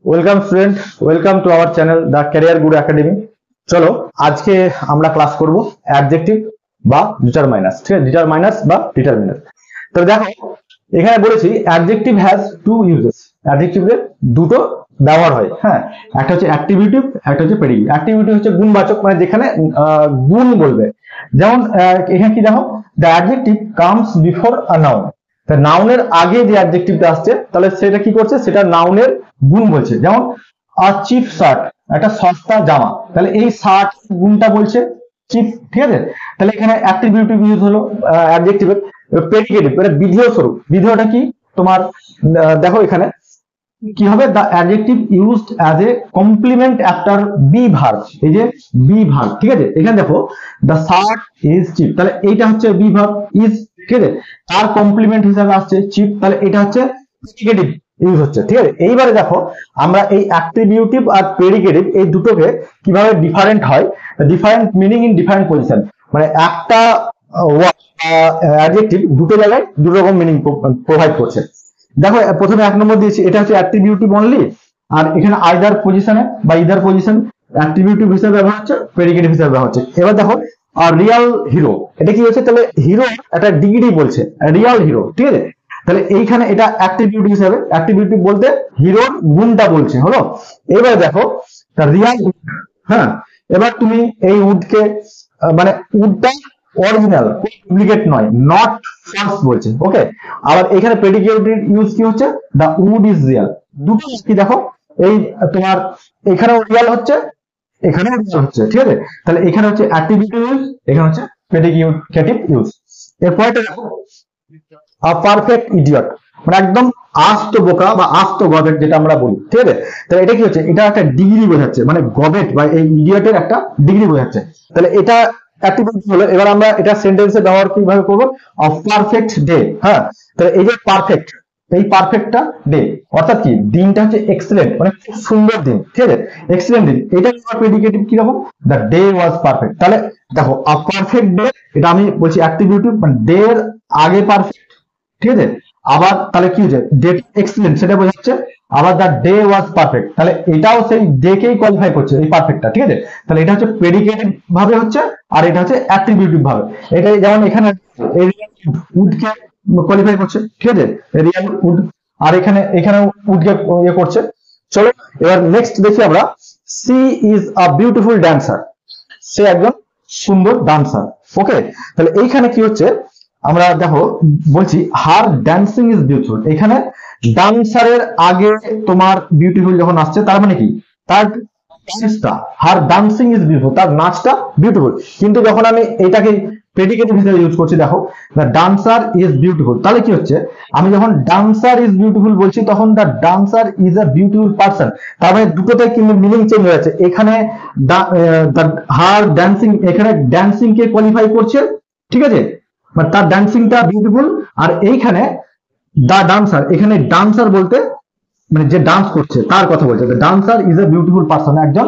Welcome student, welcome to our channel the career Guru academy. চলো আজকে আমরা class করব অ্যাডজেক্টিভ বা ডিটারমাইনার্স। ঠিক আছে, ডিটারমাইনার্স বা ডিটারমিনার। তো দেখো এখানে বলেছি অ্যাডজেক্টিভ হ্যাজ টু ইউজেস। অ্যাডজেক্টিভের দুটো ব্যবহার হয়। হ্যাঁ, একটা হচ্ছে অ্যাট্রিবিউটিভ, একটা হচ্ছে প্রেডিকেটিভ। অ্যাট্রিবিউটিভ হচ্ছে গুণবাচক, মানে যেখানে গুণ বলবে। যেমন এখানে কি দেখো, the adjective comes before a noun. তা নাউনের আগে যে অ্যাডজেক্টিভটা আসছে তাহলে সেটা কি করছে, সেটা নাউনের গুণ বলছে। যেমন আ চিপ শার্ট, একটা সস্তা জামা, তাহলে এই শার্ট গুণটা বলছে চিপ। ঠিক আছে, তাহলে এখানে অ্যাট্রিবিউটিভ ইউজ হলো অ্যাডজেক্টিভের। প্রেডিকেটিভ এটা বিধেয় স্বরূপ। বিধেয়টা কি তোমার, দেখো এখানে কি হবে, the adjective used as a complement after be verb. এই যে বি ভার্ব, ঠিক আছে, এখানে দেখো দ্য শার্ট ইজ চিপ, তাহলে এইটা হচ্ছে বি ভার্ব ইজ। ঠিক আছে, তার কমপ্লিমেন্ট হিসাবে আসছে চিপ, তাহলে এটা হচ্ছে প্রেডিকেটিভ ইউজ হচ্ছে। ঠিক আছে, এইবারে দেখো আমরা এই অ্যাট্রিবিউটিভ আর প্রেডিকেটিভ এই দুটোকে কিভাবে ডিফারেন্ট হয়, different meaning in different position. মানে একটা অ্যাডজেক্টিভ দুটো জায়গায় দুটো রকম মিনিং প্রোভাইড করছে। দেখো প্রথমে এক নম্বর দিয়েছি, এটা হচ্ছে অ্যাট্রিবিউটিভ অনলি, আর এখানে আইদার পজিশনে বা ইদার পজিশন অ্যাট্রিবিউটিভ হিসেবে ব্যবহার হচ্ছে, প্রেডিকেটিভ হিসেবে ব্যবহার হচ্ছে। এবার দেখো আর রিয়াল হিরো, এটা কি হচ্ছে, তাহলে হিরো একটা ডিগ্রি বলছে, রিয়াল হিরো। ঠিক আছে, তাহলে এইখানে এটা অ্যাট্রিবিউটিভ হিসেবে, অ্যাট্রিবিউটিভ বলতে হিরোর গুণটা বলছে হলো। এবারে দেখো রিয়াল, হ্যাঁ, এবার তুমি এই উডকে মানে উডটা অরিজিনাল, ডুপ্লিকেট নয়, নট ফলস বলছে। ওকে, আবার এখানে প্রেডিকেটিভ ইউজ কি হচ্ছে, দা উড ইজ রিয়াল। দুটো কি দেখো, এই তোমার এখানেও রিয়াল হচ্ছে, এখানেও রিয়াল হচ্ছে। ঠিক আছে, তাহলে এখানে হচ্ছে অ্যাট্রিবিউটিভ ইউজ, এখানে হচ্ছে প্রেডিকেটিভ ইউজ। এরপরটা দেখো আ পারফেক্ট ইডিয়ট, মানে একদম আস্ত বোকা বা আস্ত গবেট যেটা আমরা বলি। ঠিক আছে, তাহলে এটা কি হচ্ছে, এটা একটা ডিগ্রি বোঝাচ্ছে, মানে গবেট বা এই ইডিয়টের একটা ডিগ্রি বোঝাচ্ছে। তাহলে এটা অ্যাট্রিবিউট হলো। এবার আমরা এটা সেন্টেন্সে ব্যবহার কিভাবে করবো, অফ পারফেক্ট ডে। হ্যাঁ, তাহলে এই যে পারফেক্ট, এই পারফেক্টটা ডে, অর্থাৎ কি দিনটা হচ্ছে এক্সেলেন্ট, মানে খুব সুন্দর দিন। ঠিক আছে, এক্সেলেন্ট দিন, এটা প্রেডিকেটিভ কি রকম, দ্য ডে ওয়াজ পারফেক্ট। তাহলে দেখো আ পারফেক্ট ডে, এটা আমি বলছি অ্যাট্রিবিউটিভ, মানে ডে এর আগে পারফেক্ট। ঠিক আছে, আবার তাহলে কি হচ্ছে, ডেট এক্সেলেন্ট সেটা বোঝাচ্ছে। আবার দ্য ডে ওয়াজ পারফেক্ট, তাহলে এটাও সেই ডেকেই কোয়ালিফাই করছে, এই পারফেক্টটা। ঠিক আছে, তাহলে এটা হচ্ছে প্রেডিকেটিভ ভাবে হচ্ছে, আর এটা হচ্ছে অ্যাট্রিবিউটিভ ভাবে। এটাই যেমন এখানে এই উডকে কোয়ালিফাই করছে। ঠিক আছে, রিয়াল উড, আর এখানে এখানে উডকে ইয়ে করছে। চলো এবার নেক্সট দেখি আমরা, she is a beautiful dancer, সে একজন সুন্দর ডান্সার। ওকে, তাহলে এইখানে কি হচ্ছে, আমরা দেখো বলছি হার ড্যান্সিং ইজ বিউটিফুল। এখানে ডান্সারের আগে তোমার বিউটিফুল যখন আসছে, তার মানে কি, তার ডান্সটা, হার ডান্সিং ইজ বিউটিফুল, তার নাচটা বিউটিফুল। কিন্তু যখন আমি এটাকে প্রেডিকেটিভ হিসেবে ইউজ করছি, দেখো দ্য ডান্সার ইজ বিউটিফুল, তাহলে কি হচ্ছে, আমি যখন ডান্সার ইজ বিউটিফুল বলছি তখন the dancer is a beautiful person. তার মানে দুটোতে কিন্তু মিনিং চেঞ্জ হয়ে যাচ্ছে। এখানে হার ড্যান্সিং, এখানে ড্যান্সিং কে কোয়ালিফাই করছে। ঠিক আছে, মানে তার ডান্সিংটা বিউটিফুল। আর এইখানে দা ডান্সার, এখানে ডান্সার বলতে মানে যে ডান্স করছে তার কথা বলছে। Dancer is a beautiful person, একজন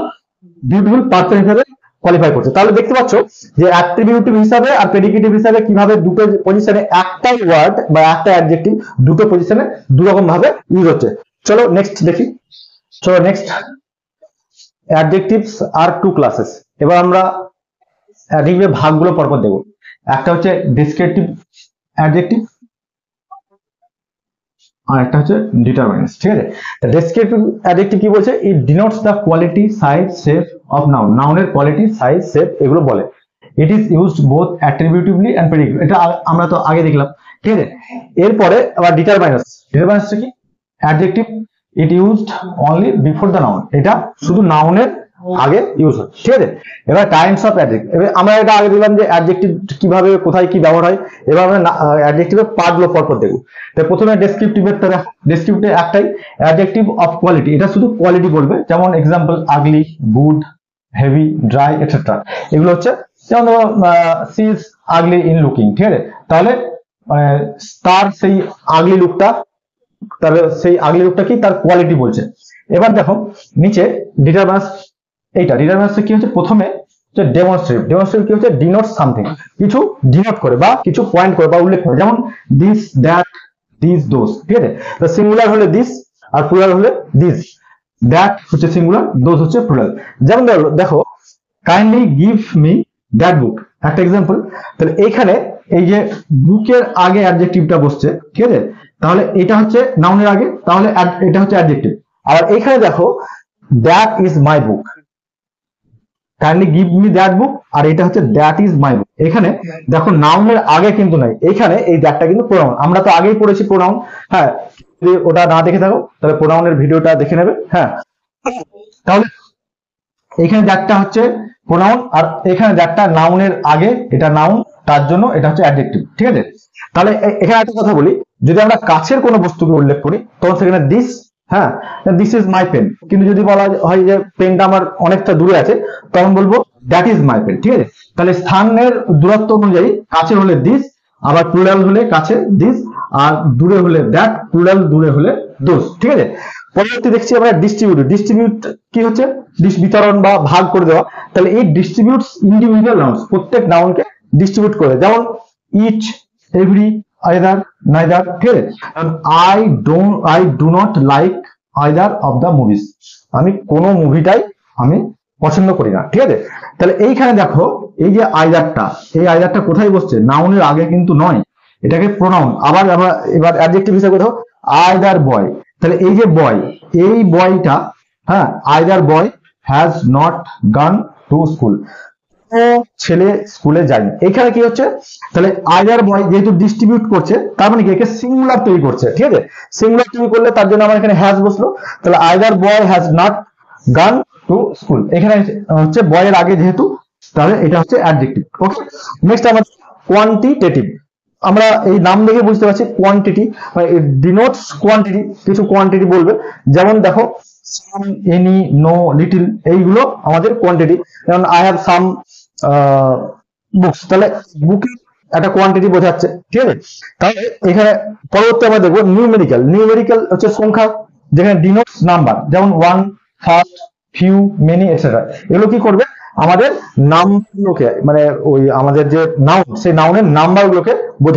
বিউটিফুল পারসন হিসেবে কোয়ালিফাই করছে। তাহলে দেখতে পাচ্ছ যে অ্যাট্রিবিউটিভ হিসাবে আর প্রেডিকেটিভ হিসাবে কিভাবে দুটো পজিশনে একটাই ওয়ার্ড বা একটা অ্যাডজেক্টিভ দুটো পজিশনে দু রকম ভাবে ইউজ হচ্ছে। চলো নেক্সট দেখি। চলো নেক্সট, অ্যাডজেক্টিভস আর টু ক্লাসেস। এবার আমরা অ্যাডজেক্টিভের ভাগগুলো পরপর দেখব। একটা হচ্ছে ডেসক্রিপটিভ অ্যাডজেক্টিভ, আর একটা হচ্ছে ডিটারমাইনার্স। ঠিক আছে, ডেসক্রিপটিভ অ্যাডজেক্টিভ কি বলছে, it denotes the quality, size, shape of noun. নাউনের কোয়ালিটি, সাইজ, শেপ এগুলো বলে। It is used both attributively and predicative, এটা আমরা তো আগে দেখলাম। ঠিক আছে, এরপরে আবার ডিটারমাইনার্স। ডিটারমাইনার্সটা কি, adjective it used only before the noun, এটা শুধু নাউনের আগে ইউজ হয়। ঠিক আছে, এবার টাইমস অফ অ্যাডজেক্টিভ। এবার আমরা এটা আগে দেখলাম যে অ্যাডজেক্টিভ কিভাবে কোথায় কি ব্যবহার হয়। এবার আমরা অ্যাডজেক্টিভের পার্টগুলো পরপর দেখবো। তো প্রথমে ডেসক্রিপটিভের, ডেসক্রিপটিভ একটাই, অ্যাডজেক্টিভ অফ কোয়ালিটি, এটা শুধু কোয়ালিটি বলবে। যেমন example ugly, good, heavy, dry etcetera, এগুলো হচ্ছে। যেমন ধরো she is ugly in looking. ঠিক আছে, তাহলে তার সেই আগলি লুকটা, তাহলে সেই আগলি লুকটা কি, তার কোয়ালিটি বলছে। এবার দেখো নিচে ডিটারমাইনার্স, এইটা ডিটারমাইনার্স কি হচ্ছে, প্রথমে হচ্ছে ডেমনস্ট্রেট। ডেমনস্ট্রেট কি হচ্ছে, ডিনোট সামথিং, কিছু ডিনোট করে বা কিছু পয়েন্ট করে বা উল্লেখ করে। যেমন দিস, দ্যাট, দিস, দোজ। ঠিক আছে, তো সিঙ্গুলার হলে দিস আর প্লুরাল হলে দিস। দ্যাট হচ্ছে সিঙ্গুলার, দোজ হচ্ছে প্লুরাল। যেমন দেখো কাইন্ডলি গিভ মি দ্যাট বুক, একটা এক্সাম্পল। তাহলে এইখানে এই যে বুকের আগে অ্যাডজেক্টিভটা বসছে, ঠিক আছে, তাহলে এটা হচ্ছে নাউনের আগে, তাহলে এটা হচ্ছে অ্যাডজেক্টিভ। আর এইখানে দেখো that is my book, kindly give me that book, আর এটা হচ্ছে দ্যাট ইজ মাই বুক। এখানে দেখো নাউনের আগে কিন্তু নাই, এখানে এই দ্যাটটা কিন্তু প্রোনাউন। আমরা তো আগেই পড়েছি প্রোনাউন, হ্যাঁ, যদি ওটা না দেখে থাকো তাহলে প্রোনাউনের ভিডিওটা দেখে নেবে। হ্যাঁ, তাহলে এখানে দ্যাটটা হচ্ছে প্রোনাউন, আর এখানে দ্যাটটা নাউনের আগে, এটা নাউন, তার জন্য এটা হচ্ছে অ্যাডজেক্টিভ, ঠিক আছে। তাহলে এখানে একটা কথা বলি, যদি আমরা কাছের কোনো বস্তুকে উল্লেখ করি তখন সেখানে দিস, হ্যাঁ, দিস ইজ মাই পেন। কিন্তু যদি বলা হয় যে পেনটা আমার অনেকটা দূরে আছে, তখন বলবো দ্যাট ইজ মাই পেন, ঠিক আছে। তাহলে স্থানের দূরত্ব অনুযায়ী কাছে হলে দিস, আবার প্লুরাল হলে কাছে দিস, আর দূরে হলে দ্যাট, প্লুরাল দূরে হলে দোজ, ঠিক আছে। পরবর্তী দেখছি আমরা ডিস্ট্রিবিউট। ডিস্ট্রিবিউট কি হচ্ছে? বিতরণ বা ভাগ করে দেওয়া। তাহলে এই ডিস্ট্রিবিউটস ইন্ডিভিজুয়াল নাউন্স, প্রত্যেক নাউনকে ডিস্ট্রিবিউট করে, যেমন ইচ, এভরি, আইদার, নাইদার, ঠিক আছে। I do not like either of the movies, আমি কোনো মুভিটাই আমি পছন্দ করি না, ঠিক আছে। তাহলে এইখানে দেখো এই যে আইদারটা, এই আইদারটা কোথায় বসছে? নাউনের আগে কিন্তু নয়, এটাকে প্রোনাউন। আবার এবার অ্যাডজেক্টিভ হিসেবে দেখো আইদার বয়, তাহলে এই যে বয়, এই বয়টা, হ্যাঁ, আইদার বয় হ্যাজ নট গান টু স্কুল, ছেলে স্কুলে যায়নি। এখানে কি হচ্ছে? তাহলে আইদার বয় যেহেতু ডিস্ট্রিবিউট করছে, তার মানে কি একে সিঙ্গুলার তৈরি করছে, ঠিক আছে। সিঙ্গুলার তৈরি করলে তার জন্য আমার এখানে হ্যাজ বসলো। তাহলে আইদার বয় হ্যাজ নট গান টু স্কুল, এখানে হচ্ছে বয়ের আগে যেহেতু, তাহলে এটা হচ্ছে অ্যাডজেক্টিভ। ওকে, নেক্সট আমাদের কোয়ান্টিটেটিভ। আমরা এই নাম দেখে বুঝতে পারছি কোয়ান্টিটি মানে ডিনোটস কোয়ান্টিটি, কিছু কোয়ান্টিটি বলবে। যেমন দেখো সাম, এনি, নো, লিটিল, এইগুলো আমাদের কোয়ান্টিটি। যেমন আই হ্যাভ সাম বুকস, তাহলে বুকে একটা কোয়ান্টিটি বোঝাচ্ছে, ঠিক আছে। তাহলে এখানে পরবর্তী আমরা দেখবো নিউমেরিক্যাল। নিউমেরিক্যাল হচ্ছে সংখ্যা, যেখানে ডিনোটস নাম্বার, যেমন one, first, few, many, etcetera. এগুলো কি করবে? আমাদের নামগুলোকে, মানে ওই আমাদের যে নাউন, সেই নাউনের নাম্বার গুলোকে বোঝায়।